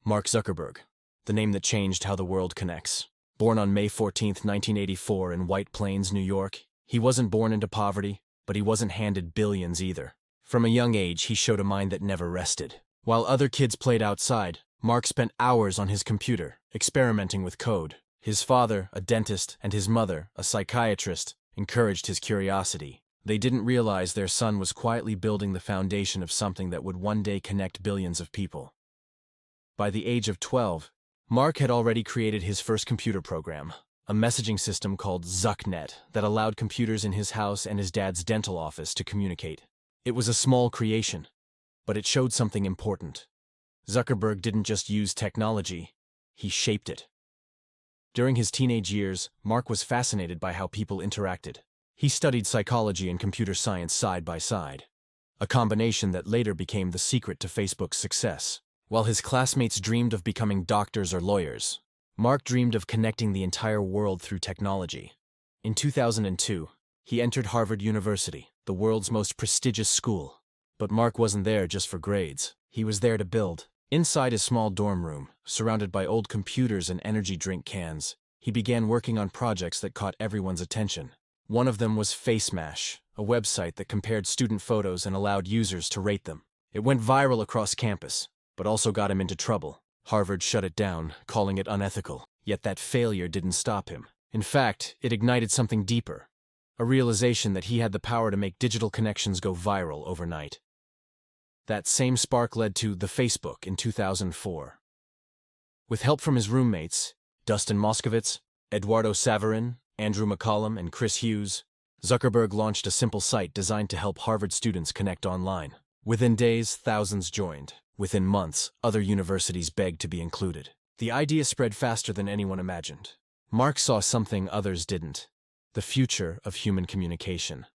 Mark Zuckerberg, the name that changed how the world connects. Born on May 14, 1984 in White Plains, New York, he wasn't born into poverty, but he wasn't handed billions either. From a young age, he showed a mind that never rested. While other kids played outside, Mark spent hours on his computer, experimenting with code. His father, a dentist, and his mother, a psychiatrist, encouraged his curiosity. They didn't realize their son was quietly building the foundation of something that would one day connect billions of people. By the age of 12, Mark had already created his first computer program, a messaging system called ZuckNet that allowed computers in his house and his dad's dental office to communicate. It was a small creation, but it showed something important. Zuckerberg didn't just use technology, he shaped it. During his teenage years, Mark was fascinated by how people interacted. He studied psychology and computer science side by side, a combination that later became the secret to Facebook's success. While his classmates dreamed of becoming doctors or lawyers, Mark dreamed of connecting the entire world through technology. In 2002, he entered Harvard University, the world's most prestigious school. But Mark wasn't there just for grades. He was there to build. Inside his small dorm room, surrounded by old computers and energy drink cans, he began working on projects that caught everyone's attention. One of them was FaceMash, a website that compared student photos and allowed users to rate them. It went viral across campus, but also got him into trouble. Harvard shut it down, calling it unethical. Yet that failure didn't stop him. In fact, it ignited something deeper, a realization that he had the power to make digital connections go viral overnight. That same spark led to the Facebook in 2004. With help from his roommates, Dustin Moskovitz, Eduardo Saverin, Andrew McCollum, and Chris Hughes, Zuckerberg launched a simple site designed to help Harvard students connect online. Within days, thousands joined. Within months, other universities begged to be included. The idea spread faster than anyone imagined. Mark saw something others didn't: the future of human communication.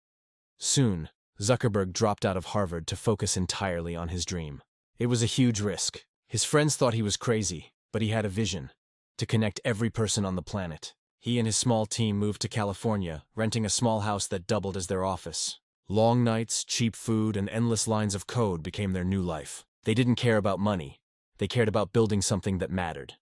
Soon, Zuckerberg dropped out of Harvard to focus entirely on his dream. It was a huge risk. His friends thought he was crazy, but he had a vision: to connect every person on the planet. He and his small team moved to California, renting a small house that doubled as their office. Long nights, cheap food, and endless lines of code became their new life. They didn't care about money. They cared about building something that mattered.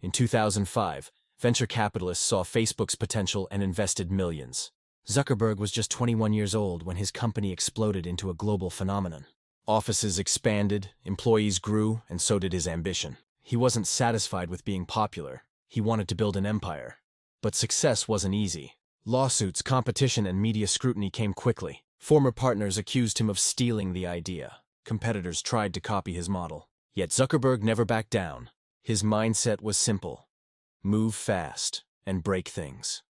In 2005, venture capitalists saw Facebook's potential and invested millions. Zuckerberg was just 21 years old when his company exploded into a global phenomenon. Offices expanded, employees grew, and so did his ambition. He wasn't satisfied with being popular. He wanted to build an empire. But success wasn't easy. Lawsuits, competition, and media scrutiny came quickly. Former partners accused him of stealing the idea. Competitors tried to copy his model. Yet Zuckerberg never backed down. His mindset was simple: move fast and break things.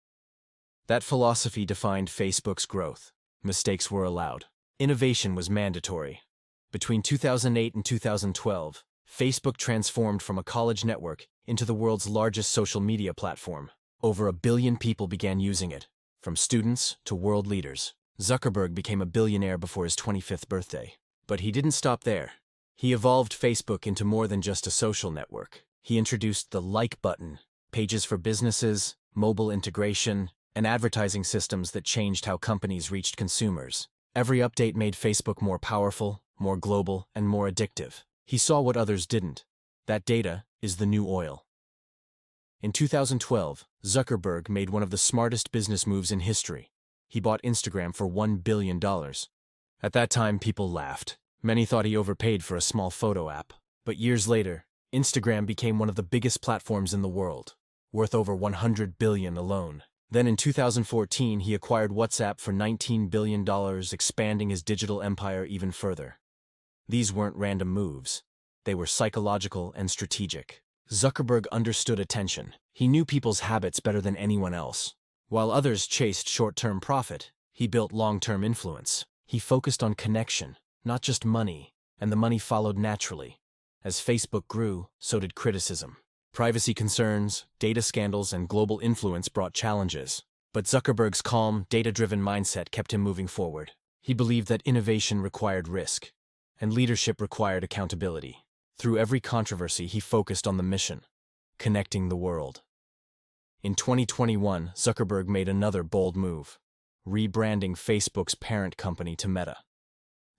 That philosophy defined Facebook's growth. Mistakes were allowed. Innovation was mandatory. Between 2008 and 2012, Facebook transformed from a college network into the world's largest social media platform. Over 1 billion people began using it, from students to world leaders. Zuckerberg became a billionaire before his 25th birthday. But he didn't stop there. He evolved Facebook into more than just a social network. He introduced the like button, pages for businesses, mobile integration, and advertising systems that changed how companies reached consumers. Every update made Facebook more powerful, more global, and more addictive. He saw what others didn't. That data is the new oil. In 2012, Zuckerberg made one of the smartest business moves in history. He bought Instagram for $1 billion. At that time, people laughed. Many thought he overpaid for a small photo app. But years later, Instagram became one of the biggest platforms in the world, worth over $100 billion alone. Then in 2014, he acquired WhatsApp for $19 billion, expanding his digital empire even further. These weren't random moves. They were psychological and strategic. Zuckerberg understood attention. He knew people's habits better than anyone else. While others chased short-term profit, he built long-term influence. He focused on connection, not just money, and the money followed naturally. As Facebook grew, so did criticism. Privacy concerns, data scandals, and global influence brought challenges. But Zuckerberg's calm, data-driven mindset kept him moving forward. He believed that innovation required risk, and leadership required accountability. Through every controversy, he focused on the mission: connecting the world. In 2021, Zuckerberg made another bold move, rebranding Facebook's parent company to Meta.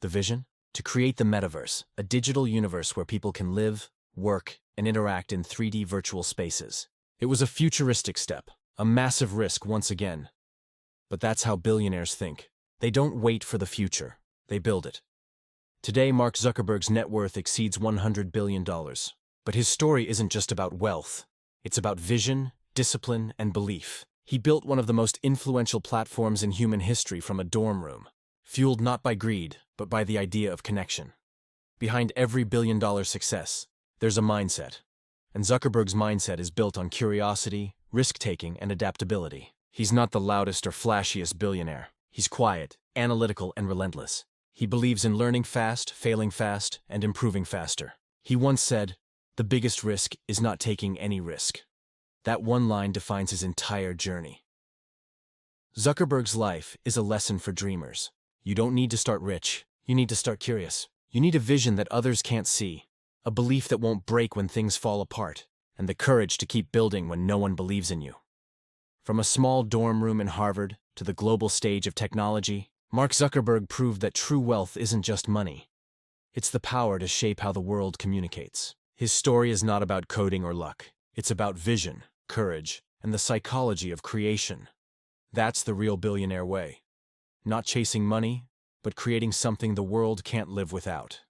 The vision? To create the metaverse, a digital universe where people can live, work, and interact in 3D virtual spaces. It was a futuristic step, a massive risk once again. But that's how billionaires think. They don't wait for the future, they build it. Today, Mark Zuckerberg's net worth exceeds $100 billion. But his story isn't just about wealth. It's about vision, discipline, and belief. He built one of the most influential platforms in human history from a dorm room, fueled not by greed, but by the idea of connection. Behind every billion-dollar success, there's a mindset. And Zuckerberg's mindset is built on curiosity, risk-taking, and adaptability. He's not the loudest or flashiest billionaire. He's quiet, analytical, and relentless. He believes in learning fast, failing fast, and improving faster. He once said, "The biggest risk is not taking any risk." That one line defines his entire journey. Zuckerberg's life is a lesson for dreamers. You don't need to start rich. You need to start curious. You need a vision that others can't see, a belief that won't break when things fall apart, and the courage to keep building when no one believes in you. From a small dorm room in Harvard to the global stage of technology, Mark Zuckerberg proved that true wealth isn't just money. It's the power to shape how the world communicates. His story is not about coding or luck. It's about vision, courage, and the psychology of creation. That's the real billionaire way. Not chasing money, but creating something the world can't live without.